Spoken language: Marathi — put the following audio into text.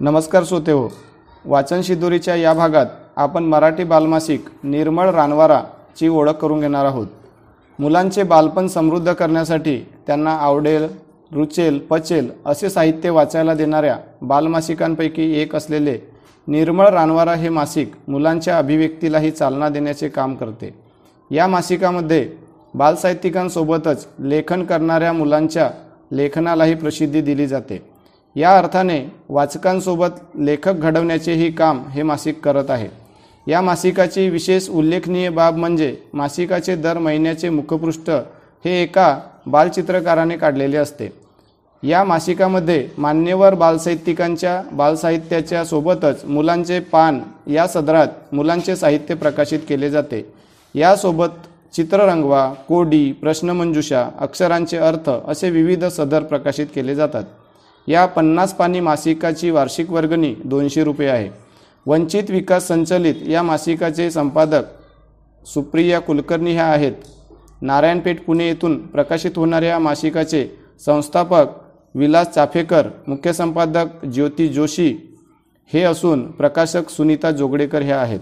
नमस्कार श्रोतेहो, वाचन शिदोरीच्या या भागात आपण मराठी बालमासिक निर्मळ रानवाराची ओळख करून घेणार आहोत। मुलांचे बालपण समृद्ध करण्यासाठी त्यांना आवडेल, रुचेल, पचेल असे साहित्य वाचायला देणाऱ्या बालमासिकांपैकी एक असलेले निर्मळ रानवारा हे मासिक मुलांच्या अभिव्यक्तीलाही चालना देण्याचे काम करते। या मासिकामध्ये बालसाहित्यिकांसोबतच लेखन करणाऱ्या मुलांच्या लेखनालाही प्रसिद्धी दिली जाते। या अर्थाने वाचकांसोबत लेखक घडवण्याचेही काम हे मासिक करत आहे। या मासिकाची विशेष उल्लेखनीय बाब म्हणजे मासिकाचे दर महिन्याचे मुखपृष्ठ हे एका बालचित्रकाराने काढलेले असते। या मासिकामध्ये मान्यवर बालसाहित्यिकांच्या बालसाहित्याच्या सोबतच मुलांचे पान या सदरात मुलांचे साहित्य प्रकाशित केले जाते। यासोबत चित्ररंगवा, कोडी, प्रश्नमंजुषा, अक्षरांचे अर्थ असे विविध सदर प्रकाशित केले जातात। या 50 पानी मासिकाची वार्षिक वर्गणी 200 रुपये आहे। वंचित विकास संचलित या मासिकाचे संपादक सुप्रिया कुलकर्णी ह्या आहेत। नारायणपेठ पुणे येथून प्रकाशित होणाऱ्या मासिकाचे संस्थापक विलास चाफेकर, मुख्य संपादक ज्योती जोशी हे असून प्रकाशक सुनीता जोगळेकर ह्या आहेत।